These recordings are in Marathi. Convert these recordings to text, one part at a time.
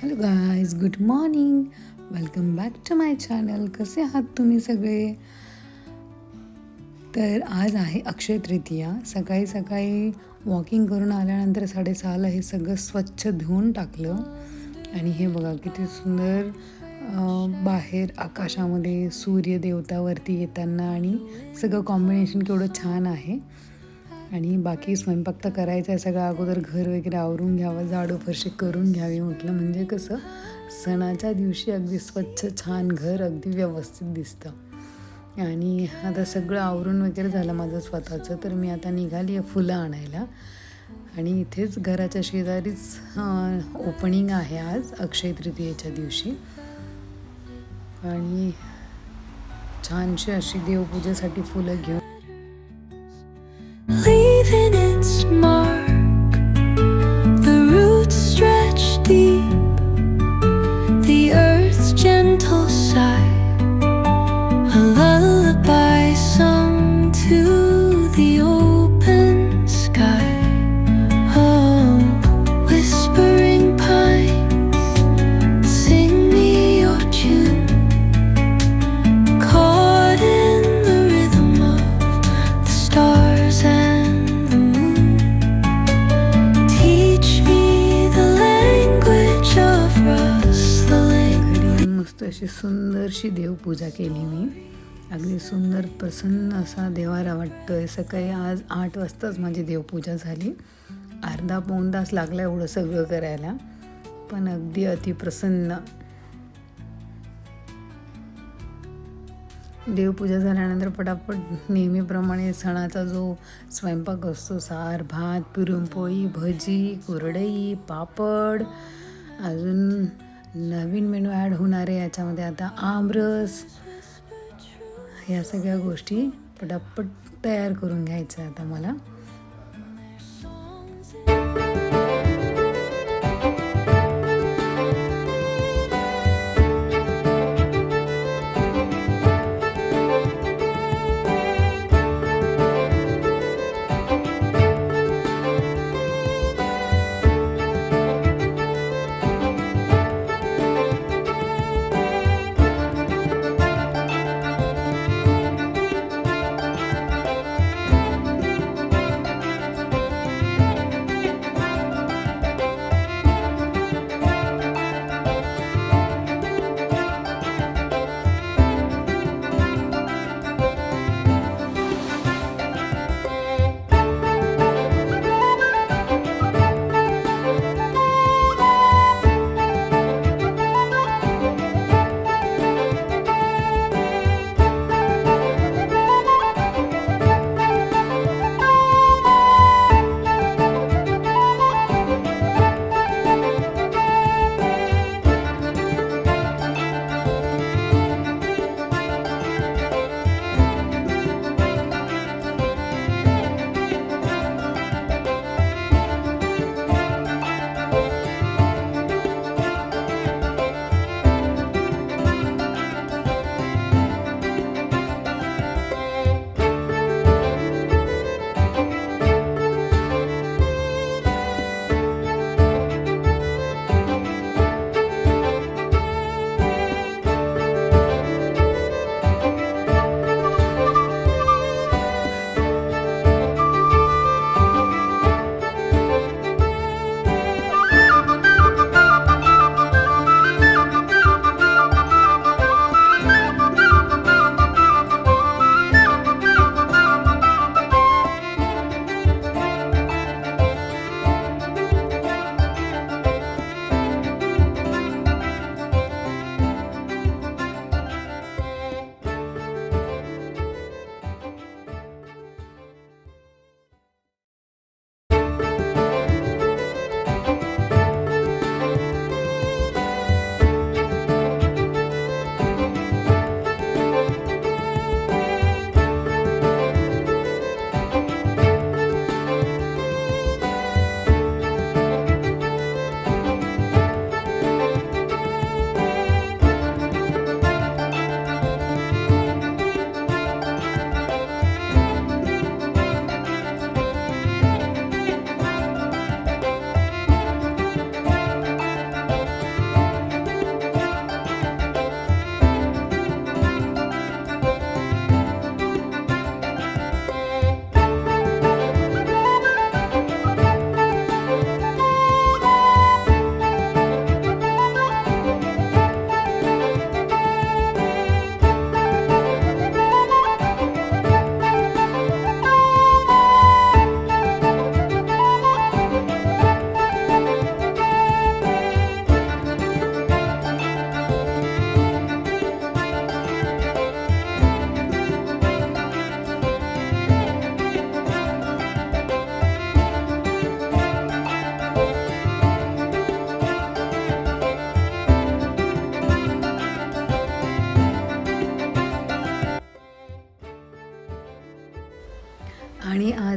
Hello guys, good morning. Welcome back to my channel. कसे आहात तुम्ही सगळे? तर आज आहे अक्षय तृतीया. सकाळी सकाळी वॉकिंग करून आल्यानंतर 6:30ला हे सगळं स्वच्छ धुवून टाकलं. आणि हे बघा किती सुंदर बाहेर आकाशामध्ये सूर्य देवतावरती येताना आणि सगळं कॉम्बिनेशन केवढं छान आहे. आणि बाकी स्वयंपाक तर करायचा आहे सगळं. अगोदर घर वगैरे आवरून घ्यावं, झाडू फरशी करून घ्यावी म्हटलं, म्हणजे कसं सणाच्या दिवशी अगदी स्वच्छ छान घर अगदी व्यवस्थित दिसतं. आणि आता सगळं आवरून वगैरे झालं माझं स्वतःचं. तर मी आता निघाली आहे फुलं आणायला. आणि इथेच घराच्या शेजारीच ओपनिंग आहे आज अक्षय तृतीयेच्या दिवशी. आणि छानशी अशी देवपूजेसाठी फुलं घेऊन leaving its mark. The roots stretch deep, the earth's gentle sigh, a lullaby sung to the open sky. Oh, whispering pines, sing me your tune, caught in the rhythm of the stars and the moon. Teach me the language of rustling. घरी मस्त अशी सुंदरशी देवपूजा केली मी. अगदी सुंदर प्रसन्न असा देवारा वाटतोय. सकाळी आज 8 वाजताच माझी देवपूजा झाली. अर्धा पाऊण तास लागला एवढं सगळं करायला, पण अगदी अतिप्रसन्न. देवपूजा झाल्यानंतर पटापट नेहमीप्रमाणे सणाचा जो स्वयंपाक असतो, सार भात, पुरणपोळी, भजी, कुरडई, पापड, अजून नवीन मेनू ॲड होणार आहे याच्यामध्ये आता आमरस. ह्या सगळ्या गोष्टी पटापट तयार करून घ्यायचं आता मला.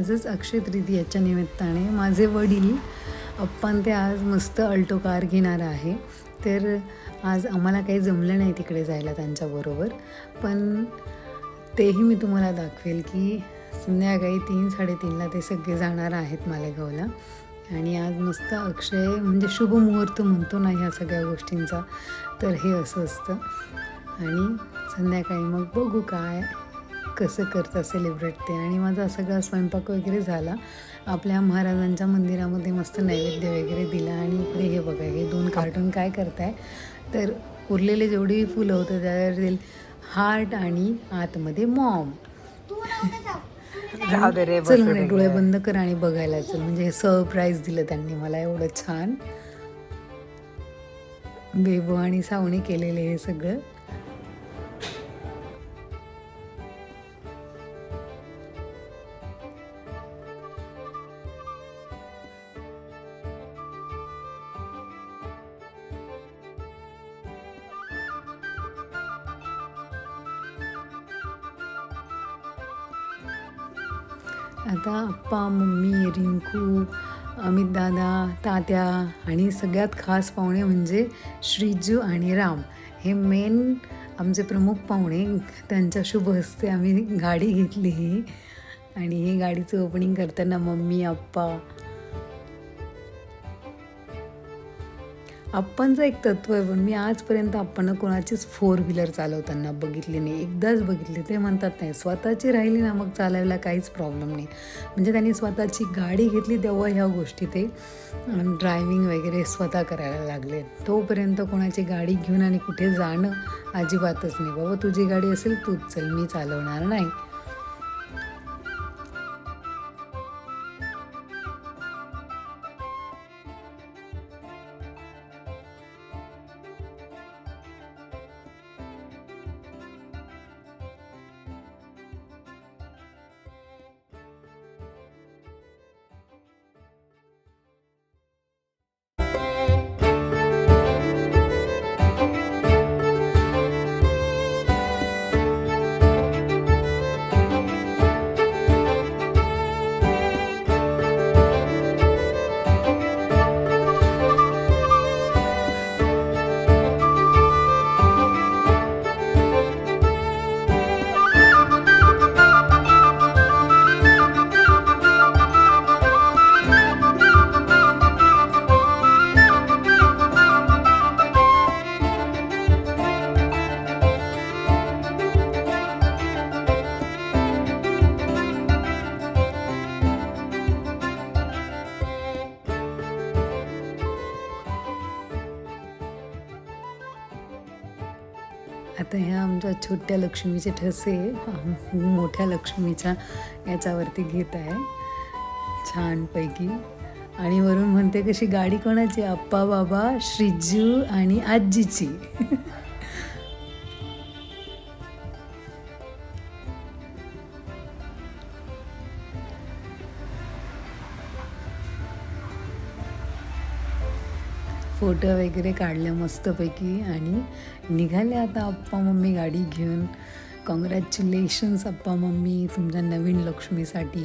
आजच अक्षय तृतीयाच्या निमित्ताने माझे वडील अप्पान ते आज मस्त अल्टो कार घेणार आहे. तर आज आम्हाला काही जमलं नाही तिकडे जायला त्यांच्याबरोबर, पण तेही मी तुम्हाला दाखवेल की संध्याकाळी 3-3:30ला ते सगळे जाणार आहेत मालेगावला. आणि आज मस्त अक्षय म्हणजे शुभ मुहूर्त म्हणतो ना ह्या सगळ्या गोष्टींचा, तर हे असं असतं. आणि संध्याकाळी मग बघू काय कसं करता सेलिब्रेट ते. आणि माझा सगळा स्वयंपाक वगैरे झाला. आपल्या महाराजांच्या मंदिरामध्ये मस्त नैवेद्य वगैरे दिला. आणि इकडे हे बघा, हे 2 कार्टून काय करताय, तर उरलेले जेवढी फुलं होतं त्यावर हार्ट आणि आतमध्ये मॉम. चल म्हणे डोळे बंद कर आणि बघायला चल. म्हणजे हे सरप्राईज दिलं त्यांनी मला, एवढं छान बेबो आणि सावणी केलेले हे सगळं. आता आप्पा, मम्मी, रिंकू, अमित दादा, तात्या आणि सगळ्यात खास पाहुणे म्हणजे श्रीजू आणि राम, हे मेन आमचे प्रमुख पाहुणे. त्यांच्या शुभ हस्ते आम्ही गाडी घेतली ही. आणि ही गाडीचं ओपनिंग करताना मम्मी, आप्पा. आप्पांचं एक तत्व आहे, पण मी आजपर्यंत आप्पांना कोणाचीच 4 व्हीलर चालवताना बघितली नाही. एकदाच बघितली. ते म्हणतात नाही स्वतःची राहिली ना मग चालवायला काहीच प्रॉब्लेम नाही. म्हणजे त्यांनी स्वतःची गाडी घेतली तेव्हा ह्या गोष्टी ते ड्रायव्हिंग वगैरे स्वतः करायला लागले. तोपर्यंत कोणाची गाडी घेऊन आणि कुठे जाणं अजिबातच नाही. बाबा तुझी गाडी असेल तूच चल, मी चालवणार नाही. आता ह्या आमच्या छोट्या लक्ष्मीचे ठसे मोठ्या लक्ष्मीच्या याच्यावरती घेत आहे छानपैकी. आणि वरून म्हणते कशी गाडी कोणाची, आप्पा, बाबा, श्रीजू आणि आजीची. फोटो वगैरे काढले मस्तपैकी आणि निघाले आता आप्पा मम्मी गाडी घेऊन. कॉंग्रॅच्युलेशन्स आप्पा मम्मी तुमच्या नवीन लक्ष्मीसाठी.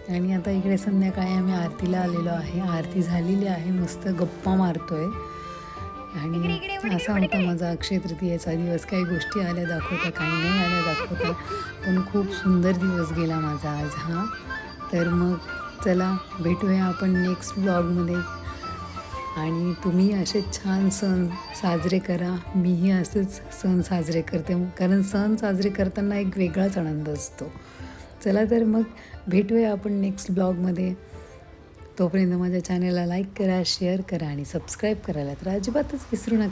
आणि आता इकडे संध्याकाळी आम्ही आरतीला आलेलो आहे. आरती झालेली आहे, मस्त गप्पा मारतोय. आणि असा होता माझा अक्षय तृतीयेचा दिवस. काही गोष्टी आल्या दाखवता, काही नाही आल्या दाखवता, पण खूप सुंदर दिवस गेला माझा आज हा. तर मग चला भेटूया आपण नेक्स्ट ब्लॉगमध्ये. आणि तुम्ही असे छान सण साजरे करा. मीही असेच सण साजरे करते, कारण सण साजरे करताना एक वेगळाच आनंद असतो. चला तर मग भेटूया आपण नेक्स्ट ब्लॉगमध्ये. तोपर्यंत माझ्या चॅनलला लाईक करा, शेअर करा आणि सबस्क्राईब करायला तर अजिबातच विसरू नका.